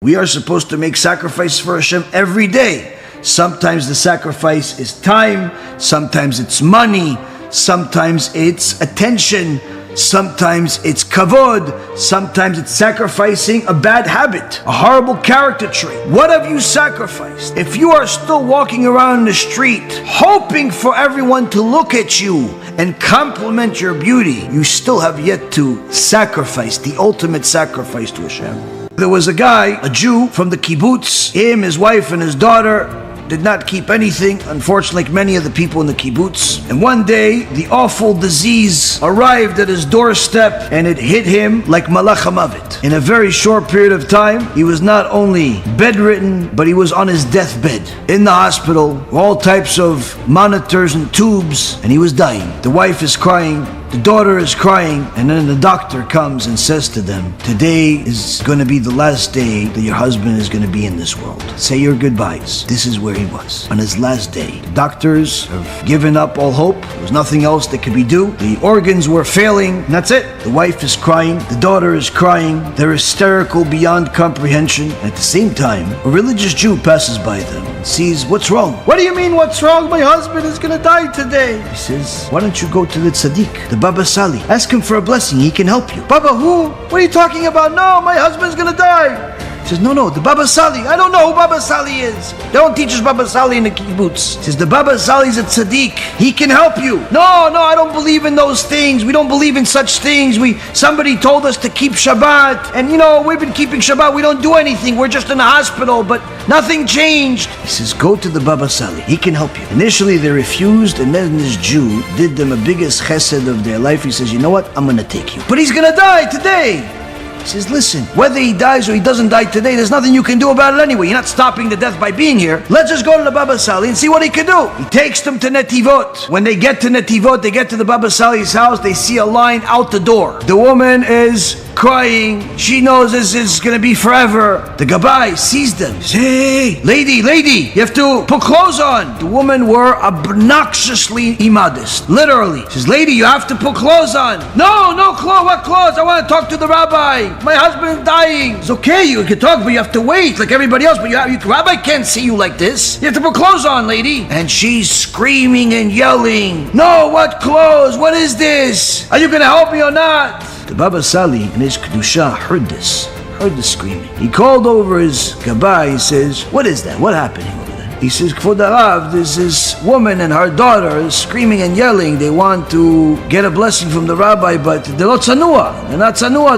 We are supposed to make sacrifice for Hashem every day. Sometimes the sacrifice is time, sometimes it's money, sometimes it's attention, sometimes it's kavod, sometimes it's sacrificing a bad habit, a horrible character trait. What have you sacrificed? If you are still walking around in the street hoping for everyone to look at you and compliment your beauty, you still have yet to sacrifice, the ultimate sacrifice to Hashem. There was a guy, a Jew from the kibbutz. Him, his wife, and his daughter did not keep anything, unfortunately, like many of the people in the kibbutz. And one day, the awful disease arrived at his doorstep and it hit him like malach hamavet. In a very short period of time, he was not only bedridden, but he was on his deathbed in the hospital, all types of monitors and tubes, and he was dying. The wife is crying, the daughter is crying, and then the doctor comes and says to them, today is going to be the last day that your husband is going to be in this world. Say your goodbyes. This is where he was on his last day. The doctors have given up all hope. There was nothing else that could be done. The organs were failing, and that's it. The wife is crying. The daughter is crying. They're hysterical beyond comprehension. At the same time, a religious Jew passes by them and sees, what's wrong? What do you mean, what's wrong? My husband is going to die today. He says, why don't you go to the tzaddik, the Baba Sali? Ask him for a blessing. He can help you. Baba who? What are you talking about? No, my husband's going to die. He says, no, the Baba Sali. I don't know who Baba Sali is. They don't teach us Baba Sali in the kibbutz. He says, the Baba Sali is a tzaddik. He can help you. No, I don't believe in those things. We don't believe in such things. Somebody told us to keep Shabbat. And we've been keeping Shabbat. We don't do anything. We're just in the hospital, but nothing changed. He says, go to the Baba Sali. He can help you. Initially, they refused, and then this Jew did them a biggest chesed of their life. He says, you know what? I'm going to take you. But he's going to die today. He says, listen, whether he dies or he doesn't die today, there's nothing you can do about it anyway. You're not stopping the death by being here. Let's just go to the Baba Sali and see what he can do. He takes them to Netivot. When they get to Netivot, they get to the Baba Sali's house, they see a line out the door. The woman is crying. She knows this is going to be forever. The Gabai sees them. He says, hey, lady, you have to put clothes on. The women were obnoxiously immodest. Literally. He says, lady, you have to put clothes on. No clothes. What clothes? I want to talk to the rabbi. My husband is dying. It's okay, you can talk, but you have to wait like everybody else. But rabbi can't see you like this. You have to put clothes on, lady. And she's screaming and yelling. No, what clothes? What is this? Are you going to help me or not? The Baba Sali in his Kedusha heard the screaming. He called over his Gabai. He says, what is that? What happening over there? He says, Kvod Harav, there's this woman and her daughter screaming and yelling. They want to get a blessing from the rabbi, but they're not tzanua.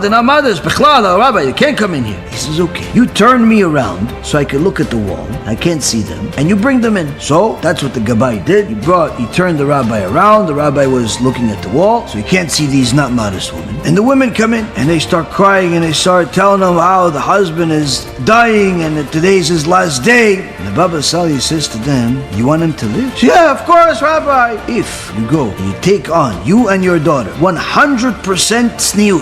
They're not mothers. Bechlal, rabbi, you can't come in here. He says, okay, you turn me around so I can look at the wall. I can't see them. And you bring them in. So that's what the Gabai did. He turned the rabbi around. The rabbi was looking at the wall, so he can't see these not modest women. And the women come in and they start crying and they start telling them how the husband is dying and that today's his last day. And the Baba Sali says to them, you want him to live? Yeah, of course, Rabbi. If you go and you take on, you and your daughter, 100% tzniut,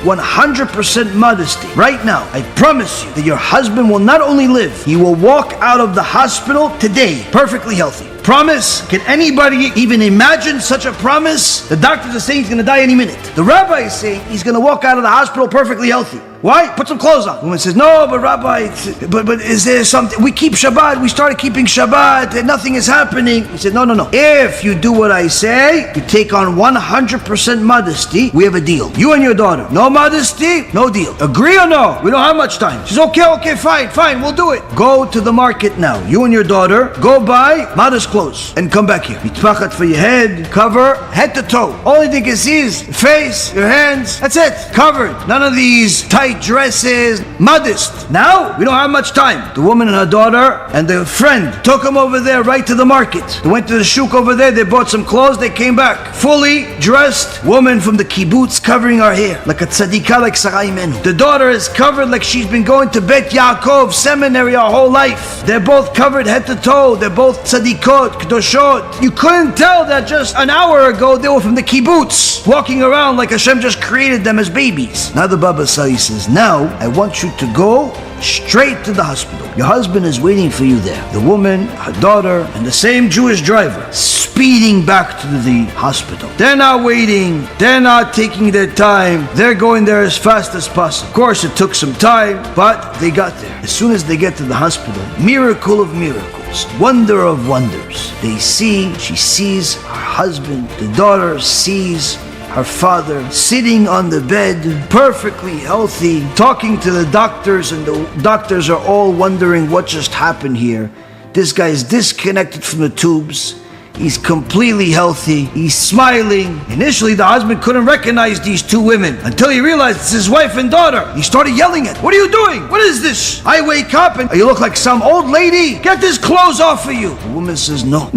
100% modesty. Right now, I promise you that your husband will not only live, he will walk out of the hospital today perfectly healthy. Promise? Can anybody even imagine such a promise? The doctors are saying he's going to die any minute. The rabbi is saying he's going to walk out of the hospital perfectly healthy. Why? Put some clothes on. The woman says, no, but Rabbi, but is there something? We keep Shabbat. We started keeping Shabbat and nothing is happening. He said, no. If you do what I say, you take on 100% modesty, we have a deal. You and your daughter. No modesty, no deal. Agree or no? We don't have much time. She says, okay, fine, we'll do it. Go to the market now. You and your daughter, go buy modest clothes and come back here. Mitpachat for your head, cover, head to toe. Only thing you can see is face, your hands. That's it. Covered. None of these tight dresses, modest. Now, we don't have much time. The woman and her daughter and their friend took them over there right to the market. They went to the shuk over there, they bought some clothes, they came back. Fully dressed woman from the kibbutz covering her hair, like a tzadikah, like Sarai Menu. The daughter is covered like she's been going to Bet Yaakov seminary her whole life. They're both covered head to toe. They're both tzadikot, kdoshot. You couldn't tell that just an hour ago they were from the kibbutz, walking around like Hashem just created them as babies. Now the Baba Sali says, now I want you to go straight to the hospital. Your husband is waiting for you there. The woman, her daughter, and the same Jewish driver speeding back to the hospital. They're not waiting. They're not taking their time. They're going there as fast as possible. Of course, it took some time, but they got there. As soon as they get to the hospital, miracle of miracles, wonder of wonders. She sees her husband. The daughter sees her father sitting on the bed, perfectly healthy, talking to the doctors, and the doctors are all wondering what just happened here. This guy is disconnected from the tubes. He's completely healthy. He's smiling. Initially, the husband couldn't recognize these two women until he realized it's his wife and daughter. He started yelling at her. What are you doing? What is this? I wake up and you look like some old lady. Get this clothes off of you. The woman says, no.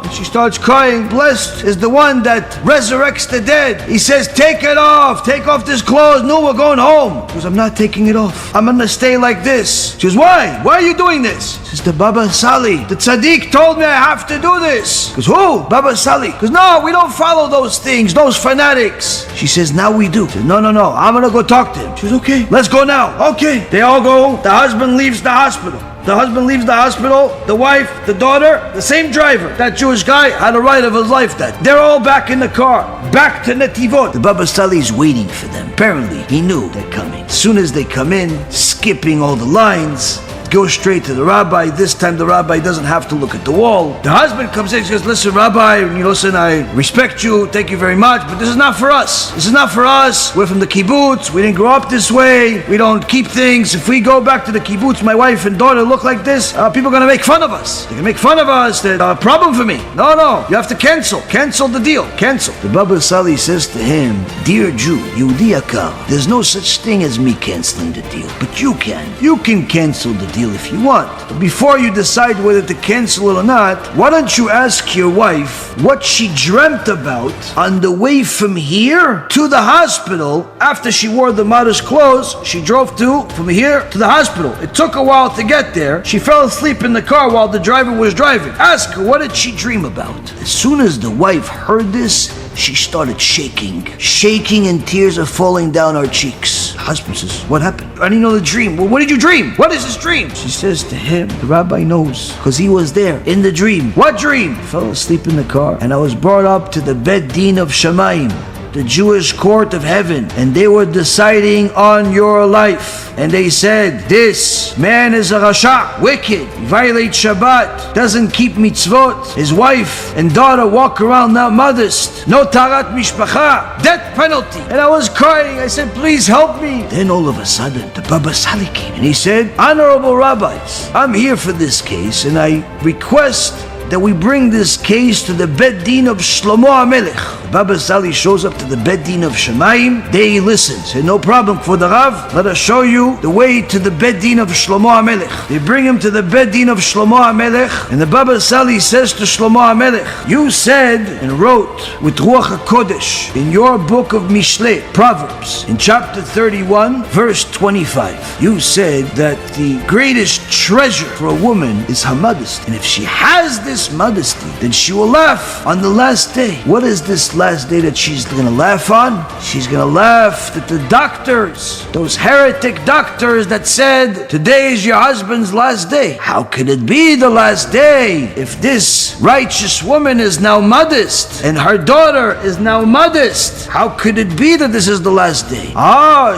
And she starts crying. Blessed is the one that resurrects the dead. He says, take it off. Take off this clothes. No, we're going home. She goes, I'm not taking it off. I'm going to stay like this. She goes, why? Why are you doing this? She says, the Baba Sali, the tzaddik told me I have to do this. He goes, who? Baba Sali. He goes, no, we don't follow those things, those fanatics. She says, now we do. She says, no, I'm going to go talk to him. She says, okay, let's go now. Okay. They all go. The husband leaves the hospital. The wife, the daughter, the same driver. That Jewish guy had a ride of his life that. They're all back in the car, back to Netivot. The Baba Sali is waiting for them. Apparently, he knew they're coming. As soon as they come in, skipping all the lines, go straight to the rabbi. This time the rabbi doesn't have to look at the wall. The husband comes in and says, listen, Rabbi, listen, I respect you, thank you very much, but this is not for us. This is not for us. We're from the kibbutz. We didn't grow up this way. We don't keep things. If we go back to the kibbutz, my wife and daughter look like this, people are going to make fun of us. They're going to make fun of us. They're a problem for me. No, you have to cancel. Cancel the deal. Cancel. The Baba Sali says to him, dear Jew, Yehudi Akar, there's no such thing as me canceling the deal, but you can. You can cancel the deal if you want. But before you decide whether to cancel it or not, why don't you ask your wife what she dreamt about on the way from here to the hospital after she wore the modest clothes she drove from here to the hospital. It took a while to get there. She fell asleep in the car while the driver was driving. Ask her, what did she dream about? As soon as the wife heard this, she started shaking and tears are falling down her cheeks. The husband says, what happened? I didn't know the dream. Well, what did you dream? What is this dream? She says to him, the rabbi knows because he was there in the dream. What dream? I fell asleep in the car and I was brought up to the Beit Din of Shamayim, the Jewish court of heaven, and they were deciding on your life. And they said, this man is a rasha, wicked, he violates Shabbat, doesn't keep mitzvot. His wife and daughter walk around not modest, no tarat mishpacha, death penalty. And I was crying. I said, please help me. Then all of a sudden, the Baba Sali came and he said, honorable rabbis, I'm here for this case and I request that we bring this case to the Beit Din of Shlomo HaMelech. Baba Sali shows up to the Beit Din of Shamayim. They listen. Say, no problem for the Rav. Let us show you the way to the Beit Din of Shlomo HaMelech. They bring him to the Beit Din of Shlomo HaMelech. And the Baba Sali says to Shlomo HaMelech, you said and wrote with Ruach HaKodesh in your book of Mishle, Proverbs, in chapter 31, verse 25. You said that the greatest treasure for a woman is her modesty. And if she has this modesty, then she will laugh on the last day. What is this last day that she's going to laugh on? She's going to laugh at the doctors, those heretic doctors that said, today is your husband's last day. How could it be the last day if this righteous woman is now modest and her daughter is now modest? How could it be that this is the last day?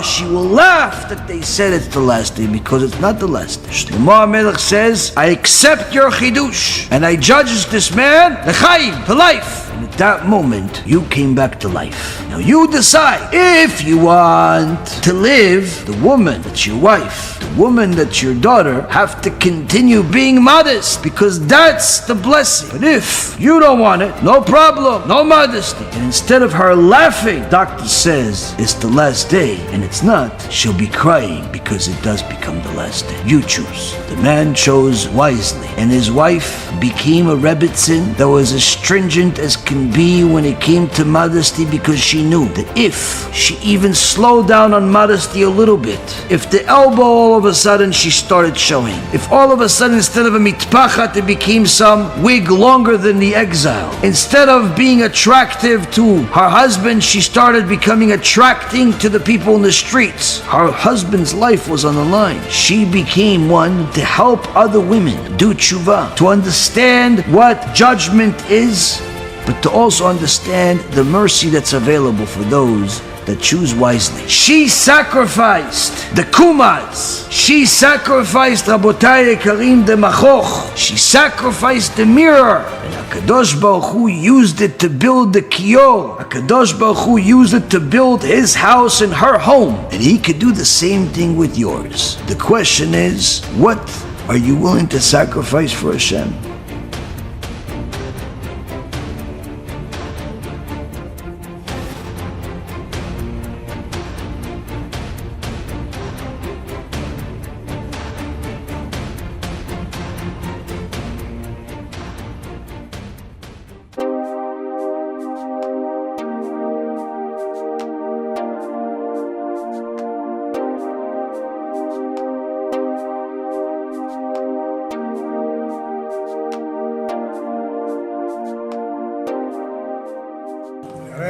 She will laugh that they said it's the last day because it's not the last day. Shlomo HaMelech says, I accept your chidush and I judge this man l'chaim, to life. And at that moment, you came back to life. Now you decide if you want to live, the woman that's your wife, the woman that's your daughter, have to continue being modest because that's the blessing. But if you don't want it, no problem, no modesty. And instead of her laughing, doctor says it's the last day, and it's not, she'll be crying because it does become the last day. You choose. The man chose wisely, and his wife became a rebbitzin that was as stringent as can be when it came to modesty because she knew that if she even slowed down on modesty a little bit, if the elbow all of a sudden she started showing, if all of a sudden instead of a mitpachat it became some wig longer than the exile, instead of being attractive to her husband she started becoming attracting to the people in the streets, her husband's life was on the line. She became one to help other women do tshuva, to understand what judgment is, but to also understand the mercy that's available for those that choose wisely. She sacrificed the kumas. She sacrificed Rabotai Karim de Machoch. She sacrificed the mirror. And HaKadosh Baruch Hu used it to build the kior. HaKadosh Baruch Hu used it to build his house and her home. And he could do the same thing with yours. The question is, what are you willing to sacrifice for Hashem?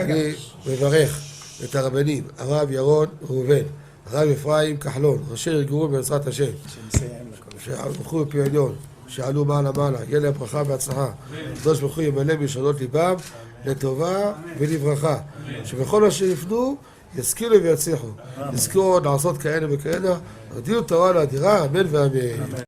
אני מברך את הרבנים, הרב ירון ראובן, הרב אפרים כחלון, ראשי ארגון בעזרת השם, שהלכו בפי עליון, שעלו מעלה מעלה, יהיה להם ברכה והצלחה, הקדוש ברוך הוא ימלא בישועות ליבם לטובה ולברכה, שבכל מה שיפנו ישכילו ויצליחו, יזכו לעשות כאלה וכאלה, הודיעו תורה לאדירה, אמן ואמן.